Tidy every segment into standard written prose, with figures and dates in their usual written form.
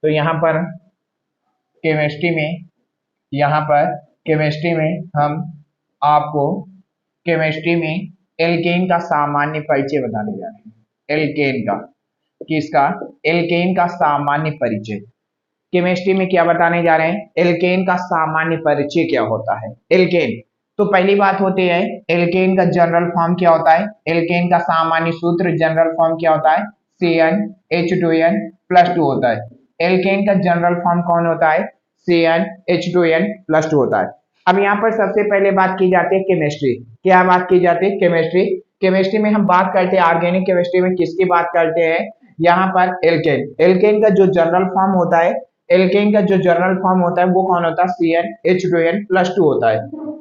तो यहाँ पर केमिस्ट्री में हम आपको केमिस्ट्री में एल्केन का सामान्य परिचय बताने जा रहे हैं। एल्केन का किसका? एल्केन का सामान्य परिचय। केमिस्ट्री में क्या बताने जा रहे हैं? एल्केन का सामान्य परिचय क्या होता है। एल्केन तो पहली बात होती है, एल्केन का जनरल फॉर्म क्या होता है? एल्केन का सामान्य सूत्र जनरल फॉर्म क्या होता है? CnH2n+2 होता है। एल्केन का जनरल फॉर्म कौन होता है? CnH2n+2 होता है। अब यहाँ पर सबसे पहले बात की जाती है केमिस्ट्री। क्या बात की जाती है? केमिस्ट्री। केमिस्ट्री में हम बात करते हैं, ऑर्गेनिक केमिस्ट्री में किसकी बात करते हैं? यहाँ पर एल्केन का जो जनरल फॉर्म होता है, एल्केन का जो जनरल फॉर्म होता है वो कौन होता है? CnH2n+2 होता है।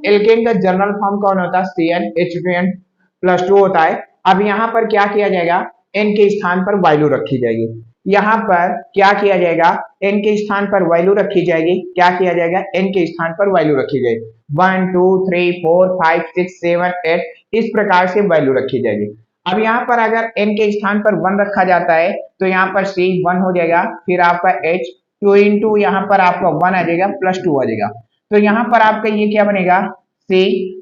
एल्केन का जनरल फॉर्म कौन होता है? CnH2n+2 होता है। अब यहाँ पर क्या किया जाएगा? n के स्थान पर वैल्यू रखी जाएगी। यहाँ पर क्या किया जाएगा? n के स्थान पर वैल्यू रखी जाएगी। क्या किया जाएगा? n के स्थान पर वैल्यू रखी जाएगी। 1 2 3 4 5 6 7 8 इस प्रकार से वैल्यू रखी जाएगी। अब यहाँ पर अगर n के स्थान पर 1 रखा जाता है तो यहाँ पर C 1 हो जाएगा, फिर आपका H 2 इंटू यहाँ पर आपका 1 आ जाएगा +2 आ जाएगा। तो यहाँ पर आपका ये क्या बनेगा? C,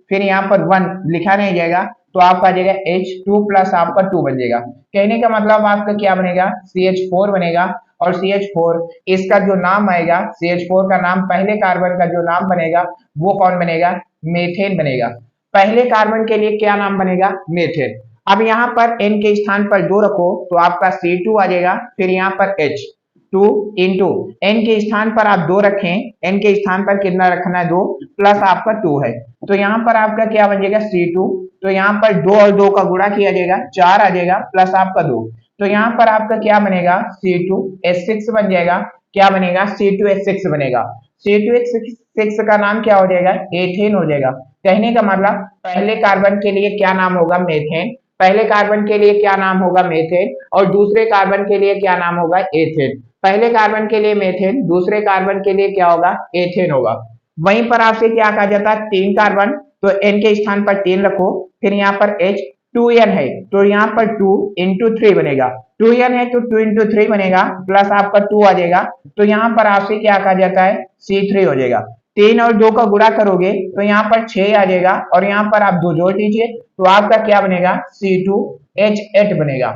फिर यहाँ पर 1 लिखा नहीं जाएगा तो आपका आ जाएगा H2 प्लस आपका 2 बन जाएगा। कहने का मतलब आपका क्या बनेगा? CH4 बनेगा। और CH4 इसका जो नाम आएगा, CH4 का नाम, पहले कार्बन का जो नाम बनेगा वो कौन बनेगा? मेथेन बनेगा। पहले कार्बन के लिए क्या नाम बनेगा? मेथेन। अब यहाँ पर n के स्थान पर 2 रखो तो आपका C2 आ जाएगा, फिर यहाँ पर H2 इंटू n के स्थान पर आप 2 रखें, n के स्थान पर कितना रखना है? 2 प्लस आपका 2 है तो यहाँ पर आपका क्या बन जाएगा? C2। तो यहाँ पर 2 और 2 का गुणा किया जाएगा, 4 आ जाएगा प्लस आपका 2। तो यहाँ पर आपका क्या बनेगा? C2H6 बन जाएगा। क्या बनेगा? C2H6 बनेगा। C2H6 का नाम क्या हो जाएगा? एथेन हो जाएगा। कहने का मतलब पहले कार्बन के लिए क्या नाम होगा? मेथेन। पहले कार्बन के लिए क्या नाम होगा? मेथेन। और दूसरे कार्बन के लिए क्या नाम होगा? एथेन। पहले कार्बन के लिए मेथेन, दूसरे कार्बन के लिए क्या होगा? एथेन होगा। वहीं पर आपसे क्या कहा जाता है? 3 कार्बन, तो n के स्थान पर 3 रखो, फिर यहाँ पर H 2n है तो यहाँ पर 2 इंटू 3 बनेगा। 2n है तो 2 इंटू 3 बनेगा प्लस आपका 2 आ जाएगा। तो यहाँ पर आपसे क्या कहा जाता है? C3 हो जाएगा। 3 और 2 का गुणा करोगे तो यहाँ पर 6 आ जाएगा और यहाँ पर आप 2 जोड़ दीजिए तो आपका क्या बनेगा? C2H8 बनेगा।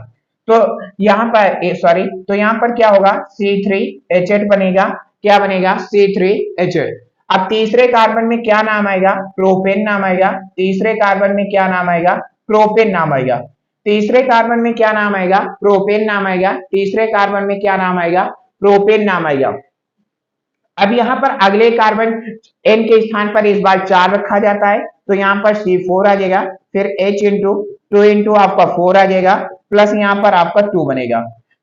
तो यहाँ पर सॉरी, तो यहाँ पर क्या होगा? C3H8 बनेगा। क्या बनेगा? C3H8। अब तीसरे कार्बन में क्या नाम आएगा? प्रोपेन नाम आएगा। तीसरे कार्बन में क्या नाम आएगा? प्रोपेन नाम आएगा। तीसरे कार्बन में क्या नाम आएगा? प्रोपेन नाम आएगा। तीसरे कार्बन में क्या नाम आएगा? प्रोपेन नाम आएगा। अब यहाँ पर अगले कार्बन n के स्थान पर इस बार 4 रखा जाता है तो यहाँ पर C4 आ जाएगा, फिर H इंटू 2 इंटू आपका 4 आ जाएगा प्लस यहाँ पर आपका 2 बनेगा।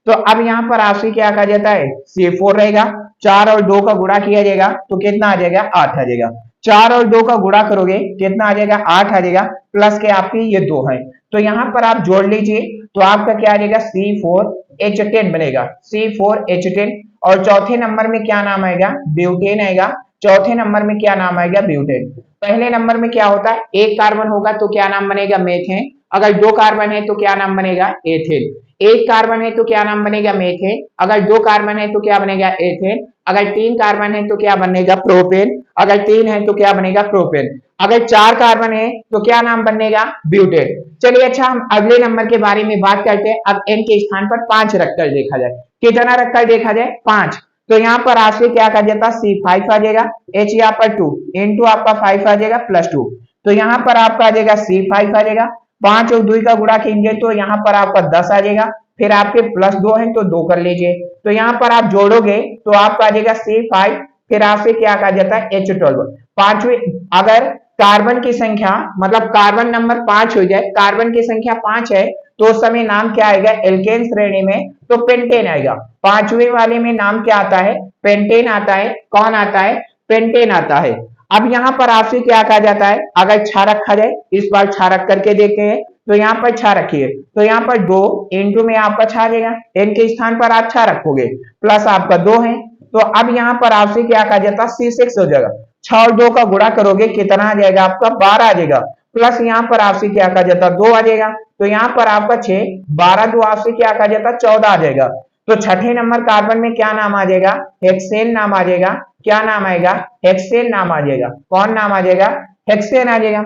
तो अब यहाँ पर आपसे क्या कहा जाता है? C4 रहेगा, 4 और 2 का गुणा किया जाएगा तो कितना आ जाएगा? 8 आ जाएगा। 4 और 2 का गुणा करोगे कितना आ जाएगा? 8 आ जाएगा प्लस के आपकी ये 2 है तो यहाँ पर आप जोड़ लीजिए तो आपका क्या आ जाएगा? C4H10 बनेगा। C4H10। और चौथे नंबर में क्या नाम आएगा? ब्यूटेन आएगा। चौथे नंबर में क्या नाम आएगा? ब्यूटेन। पहले नंबर में क्या होता है? एक कार्बन होगा तो क्या नाम बनेगा? मेथेन। अगर 2 कार्बन है तो क्या नाम बनेगा? एथेन। एक कार्बन है तो क्या नाम बनेगा? मेथेन। अगर 2 कार्बन है तो क्या बनेगा? एथेन। अगर 3 कार्बन है तो क्या बनेगा? प्रोपेन। अगर 3 है तो क्या बनेगा? प्रोपेन। अगर 4 कार्बन है तो क्या नाम बनेगा? ब्यूटेन। चलिए अच्छा, हम अगले नंबर के बारे में बात करते हैं। अब n के स्थान पर 5 रखकर देखा जाए। कितना रखकर देखा जाए? 5। तो यहाँ पर आपसे क्या कहा जाता है? C5 आ जाएगा, H यहाँ पर 2 इंटू आपका 5 आ जाएगा प्लस 2। तो यहाँ पर आपका आ जाएगा C5 आ जाएगा। 5 और 2 का गुणा कीजिए तो यहाँ पर आपका 10 आ जाएगा, फिर आपके प्लस 2 है तो 2 कर लीजिए तो यहाँ पर आप जोड़ोगे तो आपका आ जाएगा C5, फिर आपसे क्या कहा जाता है? H12। पांचवें, अगर कार्बन की संख्या मतलब कार्बन नंबर 5 हो जाए, कार्बन की संख्या 5 है तो उस समय नाम क्या आएगा? एल्केन श्रेणी में तो पेंटेन आएगा। पांचवें वाले में नाम क्या आता है? पेंटेन आता है। कौन आता है? पेंटेन आता है। अब यहाँ पर आपसे क्या कहा जाता है? अगर 6 रखा जाए, इस बार 6 रख करके देखते हैं तो यहाँ पर 6 रखिए तो यहाँ पर 2 इंटू में आपका 6 आ जाएगा, n के स्थान पर आप 6 रखोगे प्लस आपका 2 है तो अब यहाँ पर आपसे क्या कहा जाता है? C6 हो जाएगा। 6 और 2 का गुणा करोगे कितना आ जाएगा? आपका 12 आ जाएगा प्लस यहाँ पर आपसे क्या कहा जाता है? 2 आ जाएगा तो यहाँ पर आपका 6, 12 2 आपसे क्या कहा जाता है? 14 आ जाएगा। तो छठे नंबर कार्बन में क्या नाम आ जाएगा? हेक्सेन नाम आ जाएगा। क्या नाम आएगा? हेक्सेन नाम आ जाएगा। कौन नाम आ जाएगा? हेक्सेन आ जाएगा।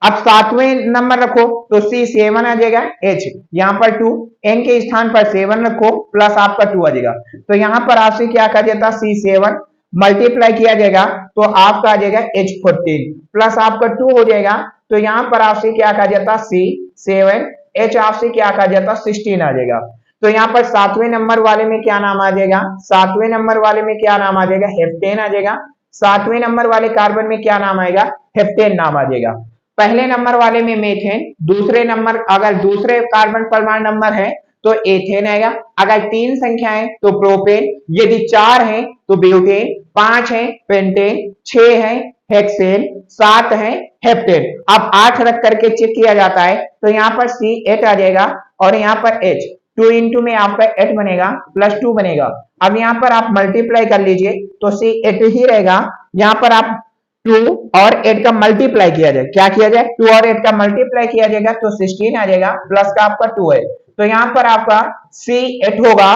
अब सातवें नंबर रखो तो C7 आ जाएगा। H यहाँ पर 2, N के स्थान पर 7 रखो प्लस आपका 2 आ जाएगा। तो यहाँ पर आपसे क्या कहा जाता? C7 मल्टीप्लाई किया जाएगा तो आपका आ जाएगा H14 प्लस आपका 2 हो जाएगा। तो यहाँ पर आपसे क्या कहा जाता? C7 H आपसे क्या कहा जाता? 16 आ जाएगा। तो यहाँ पर सातवें नंबर वाले में क्या नाम आ जाएगा? सातवें नंबर वाले में क्या नाम आ जाएगा? हेप्टेन आ जाएगा। सातवें नंबर वाले कार्बन में क्या नाम आएगा? हेप्टेन नाम आ जाएगा। पहले नंबर वाले में मेथेन, दूसरे नंबर अगर दूसरे कार्बन परमाणु नंबर है तो एथेन आएगा। अगर 3 संख्या है तो प्रोपेन, यदि 4 है तो ब्यूटेन, 5 है पेंटेन, 6 है हेक्सेन, 7 है हेप्टेन। अब 8 रख करके चेक किया जाता है तो यहाँ पर C8 आ जाएगा और यहाँ पर H 2 इंटू में आपका 8 बनेगा प्लस 2 बनेगा। अब यहाँ पर आप मल्टीप्लाई कर लीजिए तो C8 ही रहेगा। यहाँ पर आप 2 और 8 का मल्टीप्लाई किया जाए, क्या किया जाए? 2 और 8 का मल्टीप्लाई किया जाएगा तो 16 आ जाएगा प्लस का आपका 2 है। तो यहाँ पर आपका C8 होगा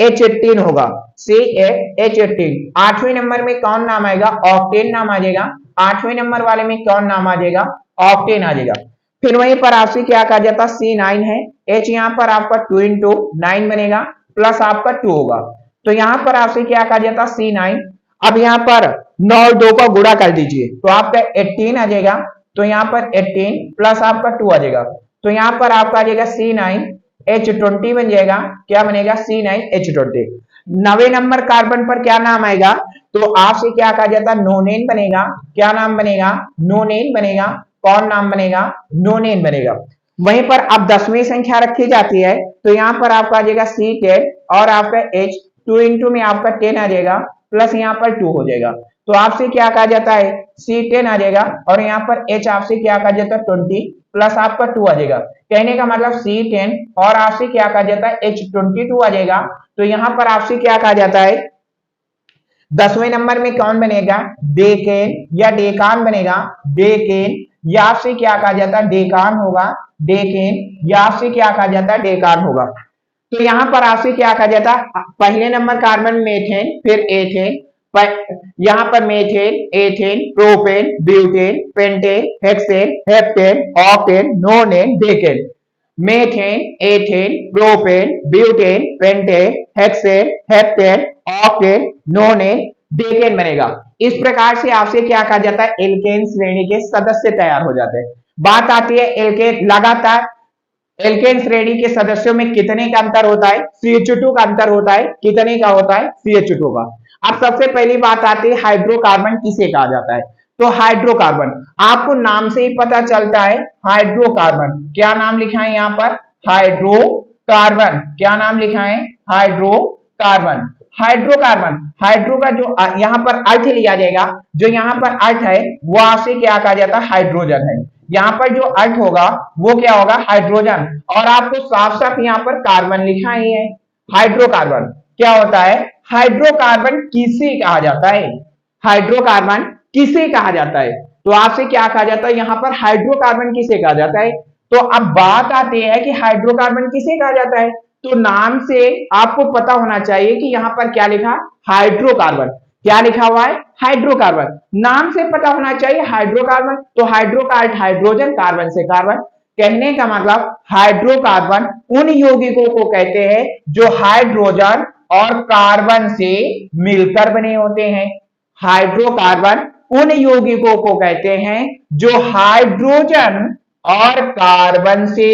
H18 होगा। C8 H18। 8वें नंबर में कौन नाम आएगा? ऑक्टेन नाम आ जाएगा। 8वें नंबर वाले में कौन नाम आ जाएगा? ऑक्टेन आ जाएगा। फिर वहीं पर आपसे क्या कहा जाता? C9 है। H यहाँ पर आपका 2 इंटू 9 बनेगा प्लस आपका 2 होगा। तो यहाँ पर आपसे क्या कहा जाता? C9। अब यहाँ पर 9 और 2 का गुणा कर दीजिए तो आपका 18 आ जाएगा। तो यहाँ पर 18 प्लस आपका 2 आ जाएगा। तो यहाँ पर आपका आ जाएगा C9 H20 बन जाएगा। क्या बनेगा? C9 H20। 9वें नंबर कार्बन पर क्या नाम आएगा? तो आपसे क्या कहा जाता? नोनेन बनेगा। क्या नाम बनेगा? नोनेन बनेगा। कौन नाम बनेगा? नोनेन बनेगा। वहीं पर अब 10वीं संख्या रखी जाती है तो यहाँ पर आपका आ जाएगा C10 और आपका H 2 इंटू में आपका 10 आ जाएगा प्लस यहाँ पर 2 हो जाएगा। तो आपसे क्या कहा जाता है? C10 आ जाएगा और यहाँ पर H आपसे क्या कहा जाता है? 20 प्लस आपका 2 आ जाएगा। कहने का मतलब C10 और आपसे क्या कहा जाता है? H22 आ जाएगा। तो यहाँ पर आपसे क्या कहा जाता है? 10वें नंबर में कौन बनेगा? डेकेन या डेकान बनेगा। डेकेन या आपसे क्या कहा जाता है? डेकान होगा। डेकेन या आपसे क्या कहा जाता है? डेकान होगा। तो यहाँ पर आपसे क्या कहा जाता है? पहले नंबर कार्बन मेथेन, फिर एथेन, यहाँ पर methane, ethane, propane, butane, pentane, hexane, heptane, octane, नोनेन, decane. Methane, ethane, propane, butane, pentane, hexane, heptane, octane, नोनेन, decane बनेगा। इस प्रकार से आपसे क्या कहा जाता है? एल्केन श्रेणी के सदस्य तैयार हो जाते हैं। बात आती है एल्केन, लगातार एल्केन श्रेणी के सदस्यों में कितने का अंतर होता है? CH2 का अंतर होता है। कितने का होता है? CH2 का। अब सबसे पहली बात आती है हाइड्रोकार्बन किसे कहा जाता है? तो हाइड्रोकार्बन आपको नाम से ही पता चलता है। हाइड्रोकार्बन क्या नाम लिखा है यहाँ पर? हाइड्रोकार्बन। क्या नाम लिखा है? हाइड्रोकार्बन। हाइड्रोकार्बन, हाइड्रो का जो यहाँ पर अर्थ लिया जाएगा, जो यहाँ पर अर्थ है वो आपसे क्या कहा जाता है? हाइड्रोजन है। यहाँ पर जो अर्थ होगा वो क्या होगा? हाइड्रोजन। और आपको साफ साफ यहाँ पर कार्बन लिखा ही है। हाइड्रोकार्बन क्या होता है? हाइड्रोकार्बन किसे कहा जाता है? हाइड्रोकार्बन किसे कहा जाता है? तो आपसे क्या कहा जाता है? यहाँ पर हाइड्रोकार्बन किसे कहा जाता है? तो अब बात आती है कि हाइड्रोकार्बन किसे कहा जाता है। तो नाम से आपको पता होना चाहिए कि यहाँ पर क्या लिखा? हाइड्रोकार्बन। क्या लिखा हुआ है? हाइड्रोकार्बन। नाम से पता होना चाहिए हाइड्रोकार्बन। तो हाइड्रोकार्बन हाइड्रोजन, कार्बन से कार्बन। कहने का मतलब हाइड्रोकार्बन उन यौगिकों को कहते हैं जो हाइड्रोजन और कार्बन से मिलकर बने होते हैं। हाइड्रोकार्बन उन यौगिकों को कहते हैं जो हाइड्रोजन और कार्बन से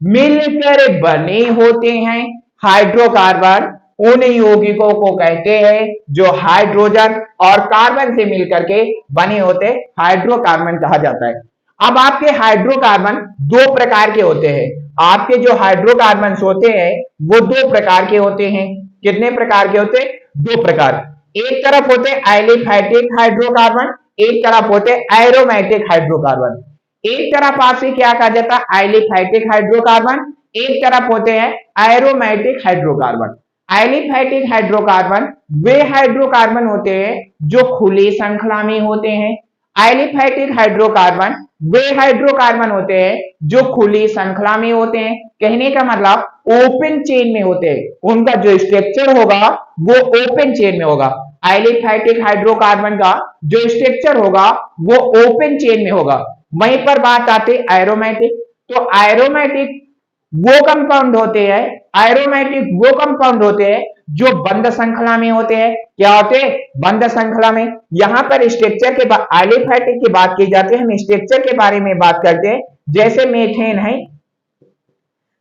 मिलकर बने होते हैं। हाइड्रोकार्बन उन यौगिकों को कहते हैं जो हाइड्रोजन और कार्बन से मिलकर के बने होते, हाइड्रोकार्बन कहा जाता है। अब आपके हाइड्रोकार्बन 2 प्रकार के होते हैं। आपके जो हाइड्रोकार्बन होते हैं वो 2 प्रकार के होते हैं। कितने प्रकार के होते? 2 प्रकार। एक तरफ होते एलिफैटिक हाइड्रोकार्बन, एक तरफ होते एरोमेटिक हाइड्रोकार्बन। एक तरफ आपसे क्या कहा जाता है? एलिफैटिक हाइड्रोकार्बन, एक तरफ होते हैं एरोमेटिक हाइड्रोकार्बन। एलिफैटिक हाइड्रोकार्बन वे हाइड्रोकार्बन होते हैं जो खुली श्रृंखला में होते हैं। एलिफैटिक हाइड्रोकार्बन वे हाइड्रोकार्बन होते हैं जो खुली श्रृंखला में होते हैं, कहने का मतलब ओपन चेन में होते हैं, उनका जो स्ट्रक्चर होगा वो ओपन चेन में होगा। एलिफैटिक हाइड्रोकार्बन का जो स्ट्रक्चर होगा वो ओपन चेन में होगा। वहीं पर बात आती है एरोमेटिक, तो एरोमेटिक वो कंपाउंड होते हैं, एरोमेटिक वो कंपाउंड होते हैं जो बंद श्रृंखला में होते हैं। क्या होते हैं? बंद श्रृंखला में। यहां पर स्ट्रक्चर के बाद एलिफैटिक की बात की जाती है, हम स्ट्रक्चर के बारे में बात करते हैं। जैसे मेथेन है,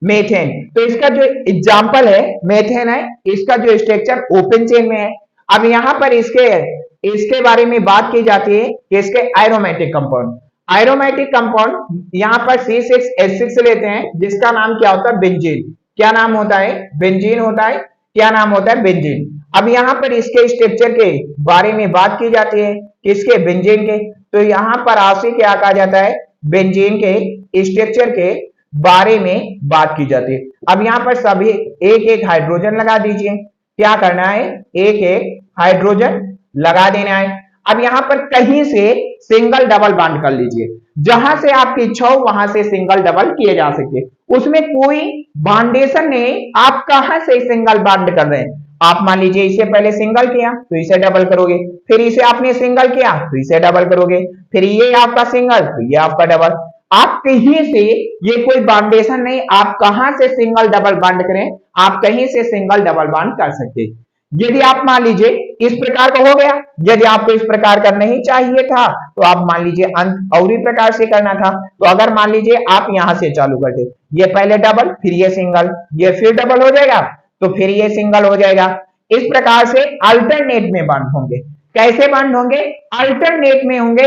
मेथेन तो इसका जो एग्जांपल है मेथेन है, इसका जो स्ट्रक्चर ओपन चेन में है। अब यहां पर इसके बारे में बात की जाती है कि इसके एरोमेटिक कंपाउंड, एरोमेटिक कंपाउंड यहां पर C6H6 लेते हैं जिसका नाम क्या होता है? बेंजीन। क्या नाम होता है? बेंजीन होता है। क्या नाम होता है? बेंजीन। अब यहां पर इसके स्ट्रक्चर के बारे में बात की जाती है, किसके? बेंजीन के। तो यहां पर आपसे क्या कहा जाता है? बेंजीन के स्ट्रक्चर के बारे में बात की जाती है। अब यहां पर सभी एक एक हाइड्रोजन लगा दीजिए। क्या करना है? एक एक हाइड्रोजन लगा देना है। अब यहां पर कहीं से सिंगल डबल बॉन्ड कर लीजिए, जहां से आपकी इच्छा हो वहां से सिंगल डबल किए जा सकते, उसमें कोई बाउंडेशन नहीं। आप कहां से सिंगल बॉन्ड कर रहे हैं? आप मान लीजिए इसे पहले सिंगल किया तो इसे डबल करोगे, फिर इसे आपने सिंगल किया तो इसे डबल करोगे, फिर ये आपका सिंगल तो ये आपका डबल। आप कहीं से, ये कोई बाउंडेशन नहीं, आप कहां से सिंगल डबल बॉन्ड करें, आप कहीं से सिंगल डबल बॉन्ड कर सकते। यदि आप मान लीजिए इस प्रकार का हो गया, यदि आपको इस प्रकार का नहीं चाहिए था तो आप मान लीजिए अंत और प्रकार से करना था। तो अगर मान लीजिए आप यहां से चालू करते, ये पहले डबल फिर ये सिंगल, ये फिर डबल हो जाएगा तो फिर ये सिंगल हो जाएगा। इस प्रकार से अल्टरनेट में बॉन्ड होंगे। कैसे बॉन्ड होंगे? अल्टरनेट में होंगे।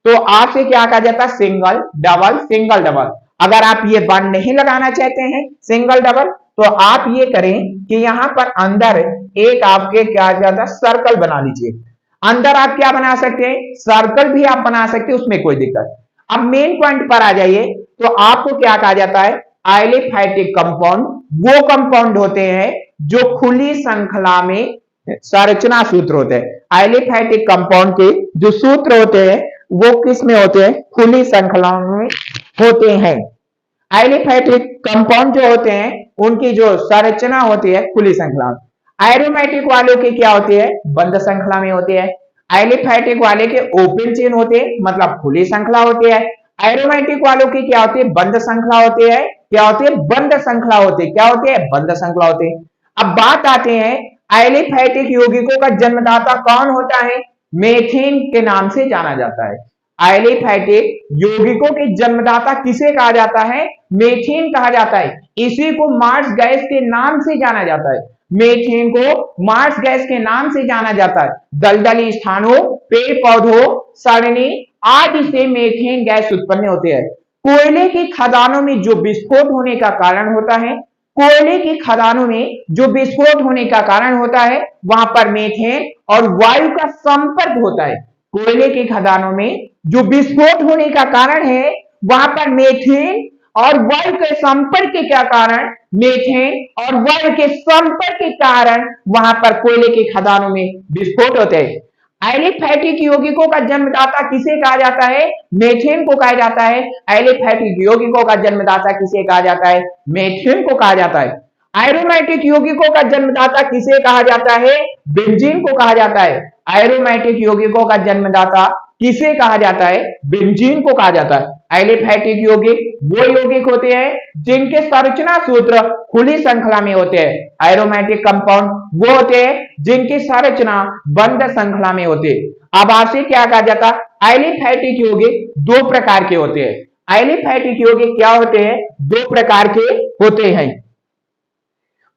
तो आपसे क्या कहा जाता है? Single double single double. अगर आप ये बॉन्ड नहीं लगाना चाहते हैं सिंगल डबल, तो आप ये करें कि यहां पर अंदर एक आपके क्या जाता है? सर्कल बना लीजिए। अंदर आप क्या बना सकते हैं? सर्कल भी आप बना सकते हैं, उसमें कोई दिक्कत। अब मेन पॉइंट पर आ जाइए, तो आपको क्या कहा जाता है? एलिफैटिक कंपाउंड वो कंपाउंड होते हैं जो खुली श्रृंखला में संरचना सूत्र होते हैं। एलिफैटिक कंपाउंड के जो सूत्र होते हैं वो किस में होते हैं? खुली श्रृंखला में होते हैं। एलिफैटिक कंपाउंड जो होते हैं उनकी जो संरचना होती है खुली श्रृंखला में। एरोमेटिक वालों की क्या होती है? बंद श्रृंखला में होती है। एलिफैटिक वाले के ओपन चेन होते हैं, मतलब खुली श्रृंखला होती है। एरोमेटिक वालों की क्या होती है? बंद श्रृंखला होती है। क्या होती है? बंद श्रृंखला होती है। क्या होती है? बंद श्रृंखला होती है। अब बात आते हैं एलिफैटिक यौगिकों का जन्मदाता कौन होता है? मेथेन के नाम से जाना जाता है। एलिफैटिक यौगिकों के जन्मदाता किसे कहा जाता है? मेथेन कहा जाता है। इसी को मार्स गैस के नाम से जाना जाता है। मेथेन को मार्स गैस के नाम से जाना जाता है। दलदली स्थानों, पेड़ पौधों, सड़नी आदि से मेथेन गैस उत्पन्न होती है। कोयले की खदानों में जो विस्फोट होने का कारण होता है, कोयले की खदानों में जो विस्फोट होने का कारण होता है, वहां पर मेथेन और वायु का संपर्क होता है। कोयले की खदानों में जो विस्फोट होने का कारण है, वहां पर मेथेन और वायु के संपर्क के क्या कारण? मेथेन और वायु के संपर्क के कारण वहां पर कोयले की खदानों में विस्फोट होते हैं। एलिफैटिक यौगिकों का जन्मदाता किसे कहा जाता है? मेथेन को कहा जाता है। एलिफैटिक यौगिकों का जन्मदाता किसे कहा जाता है? मेथेन को कहा जाता है। एरोमेटिक यौगिकों का जन्मदाता किसे कहा जाता है? बेंजीन को कहा जाता है। एरोमेटिक यौगिकों का जन्मदाता किसे कहा जाता है? बेंजीन को कहा जाता है। एलिफैटिक यौगिक वो यौगिक होते हैं जिनके संरचना सूत्र खुली श्रृंखला में होते हैं। एरोमेटिक कंपाउंड वो होते हैं जिनकी संरचना बंद श्रृंखला में होती है। अब आपसे क्या कहा जाता है? एलिफैटिक यौगिक दो प्रकार के होते हैं। एलिफैटिक यौगिक क्या होते हैं? दो प्रकार के होते हैं।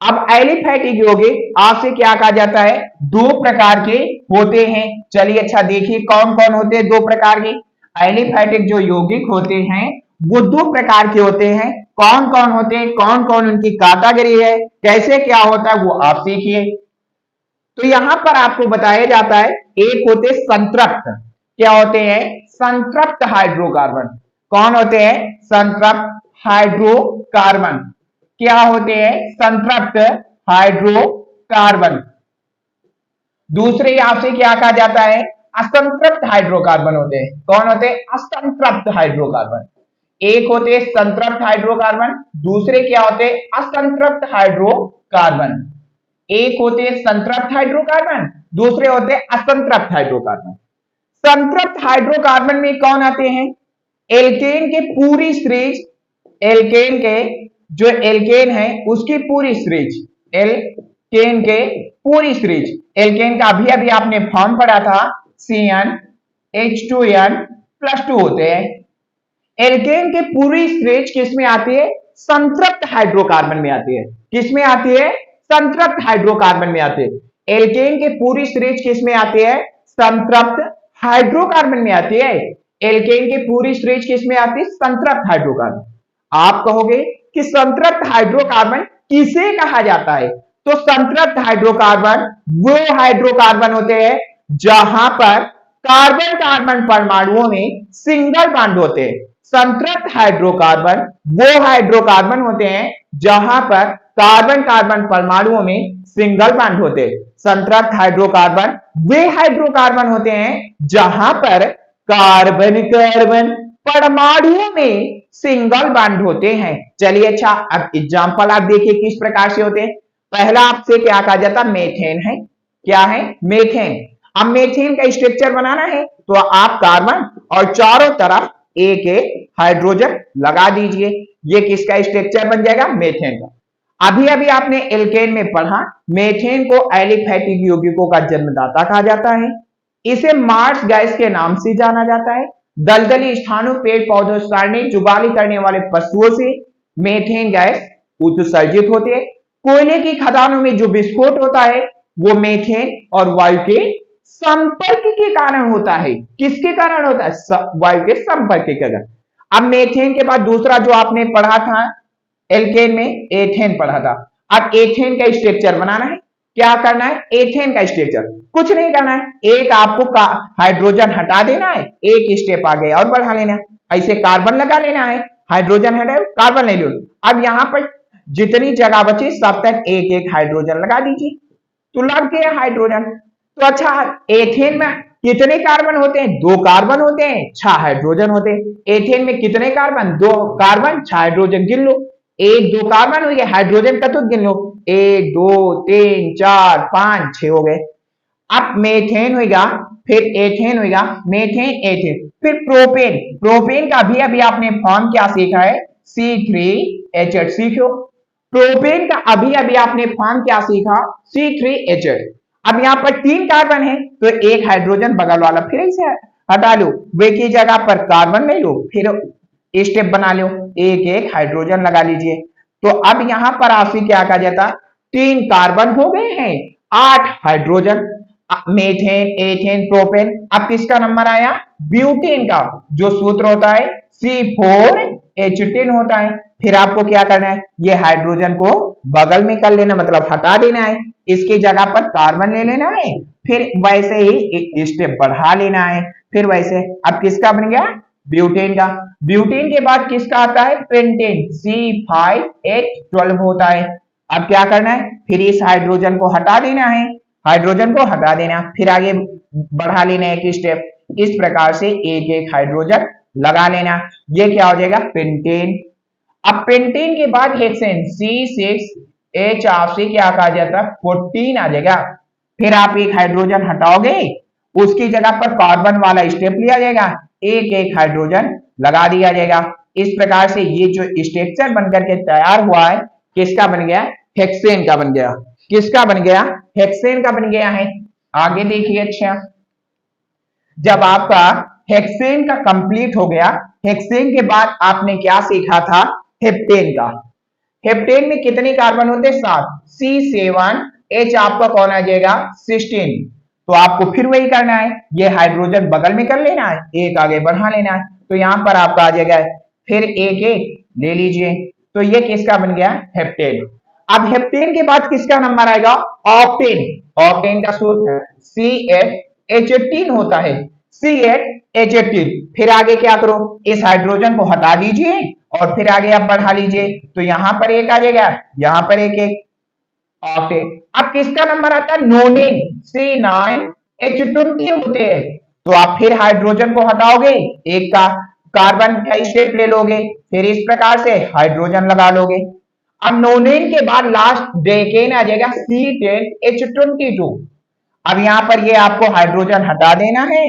अब एलिफैटिक यौगिक आपसे क्या कहा जाता है? दो प्रकार के होते हैं। चलिए अच्छा देखिए कौन कौन होते हैं दो प्रकार के। एलिफैटिक जो यौगिक होते हैं वो दो प्रकार के होते हैं। कौन कौन होते हैं, कौन कौन उनकी कैटेगरी है, कैसे क्या होता है वो आप सीखिए। तो यहां पर आपको बताया जाता है, एक होते संतृप्त। क्या होते हैं? संतृप्त हाइड्रोकार्बन। कौन होते हैं? संतृप्त हाइड्रोकार्बन। क्या होते हैं? संतृप्त हाइड्रोकार्बन। दूसरे आपसे क्या कहा जाता है? असंतृप्त हाइड्रोकार्बन होते हैं। कौन होते हैं? असंतृप्त हाइड्रोकार्बन। एक होते हैं संतृप्त हाइड्रोकार्बन, दूसरे क्या होते हैं? असंतृप्त हाइड्रोकार्बन। एक होते हैं संतृप्त हाइड्रोकार्बन, दूसरे होते हैं असंतृप्त हाइड्रोकार्बन। संतृप्त हाइड्रोकार्बन में कौन आते हैं? एल्केन के पूरी सीरीज, एल्केन के जो एल्केन है उसकी पूरी सीरीज, एल्केन के पूरी सीरीज, एल्केन का अभी अभी आपने फॉर्म पढ़ा था CnH2n+2 होते हैं। एल्केन के पूरी सीरीज किस में आती है? संतृप्त हाइड्रोकार्बन में आती है। किस में आती है? संतृप्त हाइड्रोकार्बन में आती है। एल्केन के पूरी सीरीज किस में आती है? संतृप्त हाइड्रोकार्बन में आती है। एल्केन की पूरी सीरीज किस में आती है? संतृप्त हाइड्रोकार्बन। आप कहोगे कि संतृप्त हाइड्रोकार्बन किसे कहा जाता है? तो संतृप्त हाइड्रोकार्बन वो हाइड्रोकार्बन होते हैं जहां पर कार्बन कार्बन परमाणुओं में सिंगल बॉन्ड होते हैं। संतृप्त हाइड्रोकार्बन वो हाइड्रोकार्बन होते हैं जहां पर कार्बन कार्बन परमाणुओं में सिंगल बॉन्ड होते हैं। संतृप्त हाइड्रोकार्बन वे हाइड्रोकार्बन होते हैं जहां पर कार्बन कार्बन परमाणुओं में सिंगल बॉन्ड होते हैं। चलिए अच्छा, अब एग्जांपल आप देखिए किस प्रकार से होते हैं। पहला आपसे क्या कहा जाता? मेथेन है। क्या है? मेथेन। अब मेथेन का स्ट्रक्चर बनाना है तो आप कार्बन और चारों तरफ एक एक हाइड्रोजन लगा दीजिए। ये किसका स्ट्रक्चर बन जाएगा? मेथेन का। अभी अभी आपने एल्केन में पढ़ा, मेथेन को एलिफैटिक यौगिकों का जन्मदाता कहा जाता है। इसे मार्स गैस के नाम से जाना जाता है। दलदली स्थानों, पेड़ पौधों, सड़ने जुगाली करने वाले पशुओं से मेथेन गैस उत्सर्जित होती है। कोयले की खदानों में जो विस्फोट होता है वो मेथेन और वायु के संपर्क के कारण होता है। किसके कारण होता है? वायु के संपर्क के कारण। अब मेथेन के बाद दूसरा जो आपने पढ़ा था एल्केन में, एथेन पढ़ा था। अब एथेन का स्ट्रक्चर बनाना है। क्या करना है? एथेन का स्ट्रक्चर कुछ नहीं करना है, एक आपको हाइड्रोजन हटा देना है, एक स्टेप आगे और बढ़ा लेना है। ऐसे कार्बन लगा लेना है, हाइड्रोजन हटाओ, कार्बन ले लो। अब यहां पर जितनी जगह बची सब तक एक एक हाइड्रोजन लगा दीजिए, तो लग गया हाइड्रोजन। तो अच्छा, एथेन में कितने कार्बन होते हैं? 2 कार्बन होते हैं, 6 हाइड्रोजन होते हैं। एथेन में कितने कार्बन? 2 carbon, 6 hydrogen. गिन लो, 1 2 कार्बन हो गए, हाइड्रोजन का तो गिन लो, 1 2 3 4 5 6 हो गए। अब मेथेन होगा, फिर एथेन होगा, मेथेन एथेन, फिर प्रोपेन। प्रोपेन का भी अभी आपने फॉर्म क्या सीखा है? C3H8 सीखो। प्रोपेन का अभी अभी आपने फॉर्म क्या सीखा? C3H8। अब यहाँ पर 3 कार्बन है तो एक हाइड्रोजन बगल वाला फिर इसे हटा लो, वे की जगह पर कार्बन ले लो, फिर स्टेप बना लो, एक एक हाइड्रोजन लगा लीजिए। तो अब यहां पर आपसे क्या कहा जाता? 3 कार्बन हो गए हैं, 8 हाइड्रोजन। Methane, ethane, propane. अब किसका नंबर आया? ब्यूटेन का, जो सूत्र होता है C4H10 होता है। फिर आपको क्या करना है? ये हाइड्रोजन को बगल में कर लेना, मतलब हटा देना है, इसकी जगह पर कार्बन ले लेना है, फिर वैसे ही स्टेप बढ़ा लेना है, फिर वैसे। अब किसका बन गया? ब्यूटेन का। ब्यूटेन के बाद किसका आता है? पेंटेन, C5H12 होता है। अब क्या करना है? फिर इस हाइड्रोजन को हटा देना है, हाइड्रोजन को हटा देना, फिर आगे बढ़ा लेना एक स्टेप। इस प्रकार से एक एक हाइड्रोजन लगा लेना। ये क्या हो जाएगा? पेंटेन। अब पेंटेन के बाद हेक्सेन, C6H आपसे क्या कहा जाता है? 14 आ जाएगा। फिर आप एक हाइड्रोजन हटाओगे, उसकी जगह पर कार्बन वाला स्टेप लिया जाएगा, एक एक हाइड्रोजन लगा दिया जाएगा। इस प्रकार से ये जो स्ट्रक्चर बनकर के तैयार हुआ है, किसका बन गया? हेक्सेन का बन गया। किसका बन गया? हेक्सेन का बन गया है। आगे देखिए, अच्छा, जब आपका हेक्सेन का कंप्लीट हो गया, हेक्सेन के बाद आपने क्या सीखा था? हेप्टेन का। हेप्टेन में कितने कार्बन होते हैं? 7। C7H आपका कौन आ जाएगा? 16। तो आपको फिर वही करना है, ये हाइड्रोजन बगल में कर लेना है, एक आगे बढ़ा लेना है, तो यहां पर आपका आ जाएगा, फिर एक एक ले लीजिए। तो ये किसका बन गया? हेप्टेन। अब हेप्टेन के बाद किसका नंबर आएगा? ऑक्टेन। ऑक्टेन का सूत्र C8H18 होता है, C8H18। फिर आगे क्या करो? इस हाइड्रोजन को हटा दीजिए और फिर आगे आप बढ़ा लीजिए, तो यहां पर एक आ जाएगा, यहां पर एक एक ऑक्टेन। अब किसका नंबर आता है? नोनेन, C9H20 होते हैं। तो आप फिर हाइड्रोजन को हटाओगे, एक का कार्बन का स्टेप ले लोगे, फिर इस प्रकार से हाइड्रोजन लगा लोगे। अब नोनेन के बाद लास्ट डेकेन आ जाएगा C10H22। अब यहाँ पर ये आपको हाइड्रोजन हटा देना है।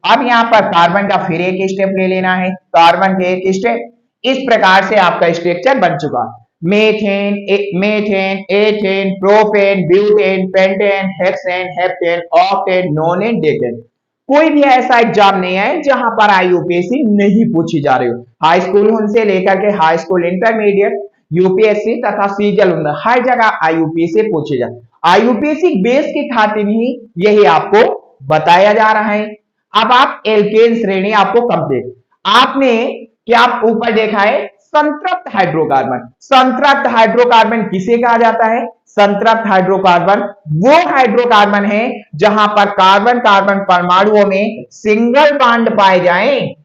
अब यहाँ पर कार्बन का फिर एक स्टेप ले लेना है, कार्बन के एक स्टेप। इस प्रकार से आपका स्ट्रक्चर बन चुका। Methane, methane, ethane, propane, butane, pentane, hexane, heptane, octane, नोनेन, decane. कोई भी ऐसा एग्जाम नहीं है जहां पर आईयूपीएससी नहीं पूछी जा रही हो। हाई स्कूल से लेकर के हाई स्कूल इंटरमीडिएट, यूपीएससी तथा सीजल हर जगह आईयूपीएससी पूछे जा। आईयूपीएससी बेस की खातिर ही यही आपको बताया जा रहा है। अब आप एल्केन श्रेणी आपको कंप्लीट। आपने क्या ऊपर देखा है, संतृप्त हाइड्रोकार्बन। संतृप्त हाइड्रोकार्बन किसे कहा जाता है? संतृप्त हाइड्रोकार्बन वो हाइड्रोकार्बन है जहां पर कार्बन कार्बन परमाणुओं में सिंगल बॉन्ड पाए जाएं।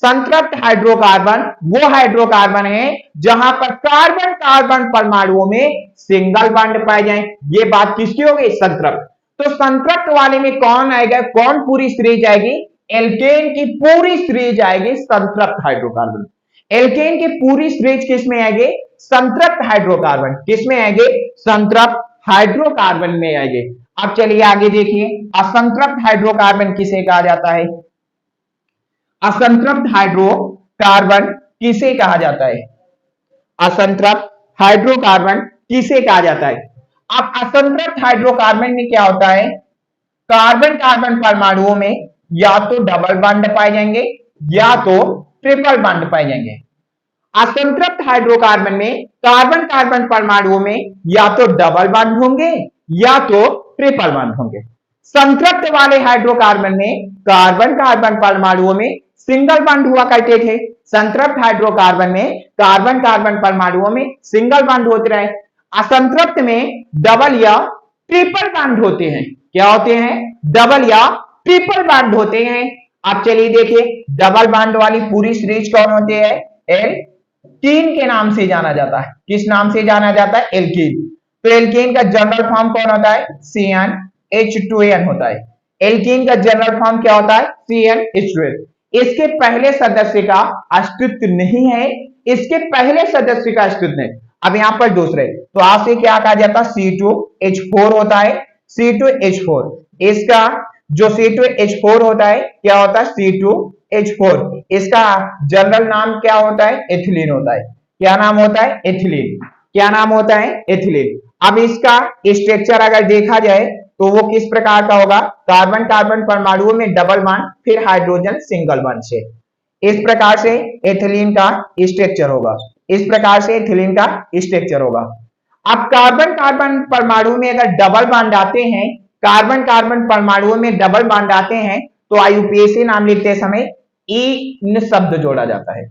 संतृप्त हाइड्रोकार्बन वो हाइड्रोकार्बन है जहां पर कार्बन कार्बन परमाणुओं में सिंगल बॉन्ड पाए जाएं। ये बात किसकी हो गई? संतृप्त। तो संतृप्त वाले में कौन आएगा? कौन पूरी सीरीज आएगी? एल्केन की पूरी सीरीज आएगी संतृप्त हाइड्रोकार्बन। एल्केन की पूरी सीरीज किसमें आएगी? संतृप्त हाइड्रोकार्बन। किसमें आएंगे? संतृप्त हाइड्रोकार्बन में आएंगे। अब चलिए आगे देखिए, असंतृप्त हाइड्रोकार्बन किसे कहा जाता है? असंतृप्त हाइड्रोकार्बन किसे कहा जाता है? असंतृप्त हाइड्रोकार्बन किसे कहा जाता है? अब असंतृप्त हाइड्रोकार्बन में क्या होता है? कार्बन कार्बन परमाणुओं में या तो डबल बॉन्ड पाए जाएंगे या तो ट्रिपल बॉन्ड पाए जाएंगे। असंतृप्त हाइड्रोकार्बन में कार्बन कार्बन परमाणुओं में या तो डबल बॉन्ड होंगे या तो ट्रिपल बॉन्ड होंगे। संतृप्त वाले हाइड्रोकार्बन में कार्बन कार्बन परमाणुओं में सिंगल बॉन्ड हुआ करते थे। संतृप्त हाइड्रोकार्बन में कार्बन कार्बन परमाणुओं में सिंगल बॉन्ड होते रहे। असंतृप्त में डबल या ट्रिपल बॉन्ड होते हैं। क्या होते हैं? डबल या ट्रिपल बॉन्ड होते हैं। अब चलिए देखिए, डबल बॉन्ड वाली पूरी सीरीज कौन होती है? एल्कीन के नाम से जाना जाता है। किस नाम से जाना जाता है? एल्कीन। तो एल्कीन का जनरल फॉर्म कौन होता है? CnH2n होता है। एल्कीन का जनरल फॉर्म क्या होता है? CnH2n। इसके पहले सदस्य का अस्तित्व नहीं है, इसके पहले सदस्य का अस्तित्व नहीं। अब यहां पर दूसरे, तो आपसे क्या कहा जाता है? C2H4 होता है। C2H4, इसका जो C2H4 होता है क्या होता है? C2H4। इसका जनरल नाम क्या होता है? एथिलीन होता है। क्या नाम होता है? एथिलीन। क्या नाम होता है? एथिलीन। अब इसका स्ट्रक्चर अगर देखा जाए तो वो किस प्रकार का होगा? कार्बन कार्बन परमाणुओं में डबल बॉन्ड, फिर हाइड्रोजन सिंगल बॉन्ड से। इस प्रकार से एथिलीन का स्ट्रक्चर होगा। इस प्रकार से एथिलीन का स्ट्रक्चर होगा। अब कार्बन कार्बन परमाणु में अगर डबल बॉन्ड आते हैं, कार्बन कार्बन परमाणुओं में डबल बॉन्ड आते हैं, तो आईयूपीएसी नाम लिखते समय इन शब्द जोड़ा जाता है।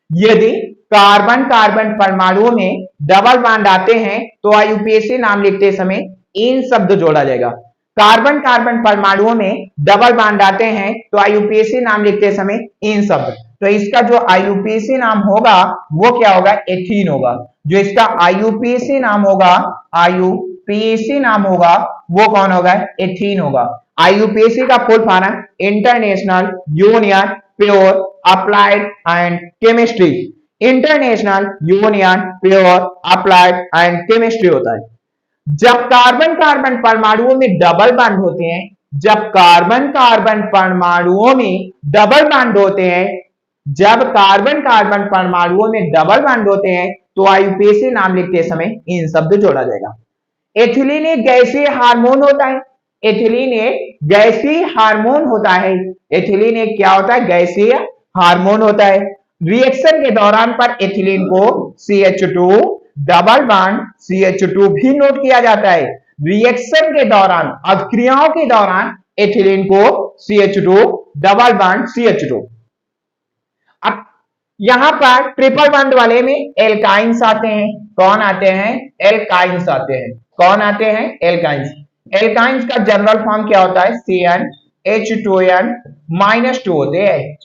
यदि कार्बन कार्बन परमाणुओं में डबल बॉन्ड आते हैं तो आईयूपीएसी नाम लिखते समय इन शब्द जोड़ा जाएगा। कार्बन कार्बन परमाणुओं में डबल बॉन्ड आते हैं तो आईयूपीएसी नाम लिखते समय इन शब्द। तो इसका जो आईयूपीएसी नाम होगा वो क्या होगा? एथीन होगा। जो इसका आईयूपीएसी नाम होगा, आईयूपीएसी नाम होगा वो कौन होगा? एथीन होगा। आईयूपीएसी का full form international union pure applied and chemistry. International union pure applied and chemistry होता है। जब कार्बन कार्बन परमाणुओं में डबल बॉन्ड होते हैं, जब कार्बन कार्बन परमाणुओं में डबल बॉन्ड होते हैं, जब कार्बन कार्बन परमाणुओं में डबल बॉन्ड होते हैं तो आईयूपीएसी नाम लिखते समय इन शब्द जोड़ा जाएगा। एथिलीन एक गैसीय हार्मोन होता है। एथिलीन एक गैसीय हार्मोन होता है। एथिलीन एक क्या होता है? गैसीय हार्मोन होता है। रिएक्शन के दौरान पर एथिलीन को CH2 डबल बॉन्ड CH2 भी नोट किया जाता है। रिएक्शन के दौरान, अभिक्रियाओं के दौरान एथिलीन को CH2 डबल बॉन्ड CH2। अब यहां पर ट्रिपल बॉन्ड वाले में एल्काइंस आते हैं। कौन आते हैं? एल्काइंस आते हैं। कौन आते हैं? एल्काइंस। एल्काइंस का जनरल फॉर्म क्या होता है? CnH2n-2 होते हैं।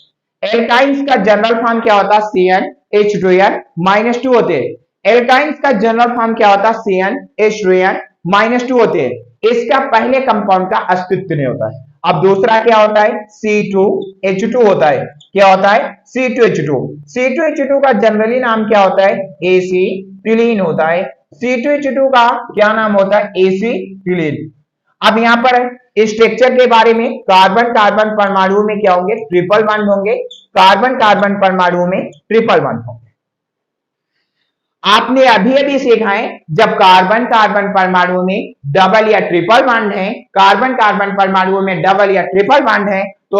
एल्काइंस का जनरल फॉर्म क्या होता है? CnH2n-2 होते हैं। एल्काइंस का जनरल फॉर्म क्या होता है? CnH2n-2 होते हैं। इसका पहले कंपाउंड का अस्तित्व नहीं होता है। अब दूसरा क्या होता है, C2H2 होता है। क्या होता है, C2H2। C2H2 का जनरली नाम क्या होता है, एसिटिलीन होता है। C2H2 का क्या नाम होता है, एसिटिलीन। अब यहाँ पर स्ट्रक्चर के बारे में, कार्बन कार्बन परमाणु में क्या होंगे, ट्रिपल बॉन्ड होंगे। कार्बन कार्बन परमाणु में ट्रिपल बॉन्ड होंगे। आपने अभी अभी सीखा है, जब कार्बन कार्बन परमाणु में डबल या ट्रिपल बॉन्ड है, कार्बन कार्बन परमाणु में डबल या ट्रिपल बॉन्ड है, तो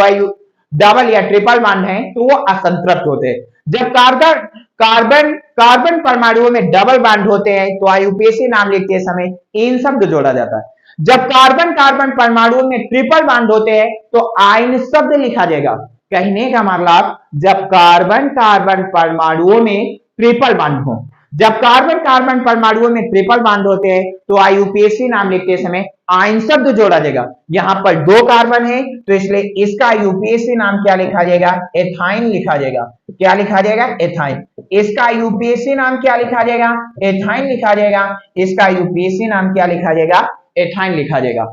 डबल या ट्रिपल बॉन्ड है तो वो असंतृप्त होते हैं। जब कार्बन कार्बन कार्बन परमाणुओं में डबल बॉन्ड होते हैं तो आईयूपीएसी नाम लिखते समय इन शब्द जोड़ा जाता है। जब कार्बन कार्बन परमाणुओं में ट्रिपल बॉन्ड होते हैं तो आयन शब्द लिखा जाएगा। कहने का मतलब, जब कार्बन कार्बन परमाणुओं में ट्रिपल बॉन्ड हो, जब कार्बन कार्बन परमाणुओं में ट्रिपल बॉन्ड होते हैं तो आईयूपीएसी नाम लिखते समय आयन शब्द जोड़ा जाएगा। यहाँ पर दो कार्बन है तो इसलिए इसका यूपीएसी नाम क्या लिखा जाएगा, एथाइन लिखा जाएगा। क्या लिखा जाएगा, एथाइन। इसका यूपीएसी नाम क्या लिखा जाएगा, एथाइन लिखा जाएगा। इसका यूपीएसी नाम क्या लिखा जाएगा, एथाइन लिखा जाएगा।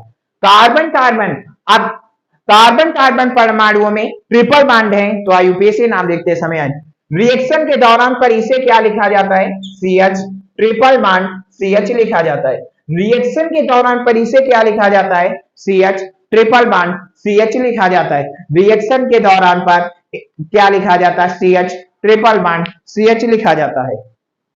कार्बन कार्बन, अब कार्बन कार्बन परमाणुओं में ट्रिपल बॉन्ड है तो आईयूपीएसी नाम लिखते समय रिएक्शन के दौरान पर इसे क्या लिखा जाता है, CH, ट्रिपल बॉन्ड CH लिखा जाता है। रिएक्शन के दौरान पर इसे क्या लिखा जाता है, CH, ट्रिपल बॉन्ड CH लिखा जाता है। रिएक्शन के दौरान पर क्या लिखा जाता है, CH, ट्रिपल बॉन्ड CH लिखा जाता है।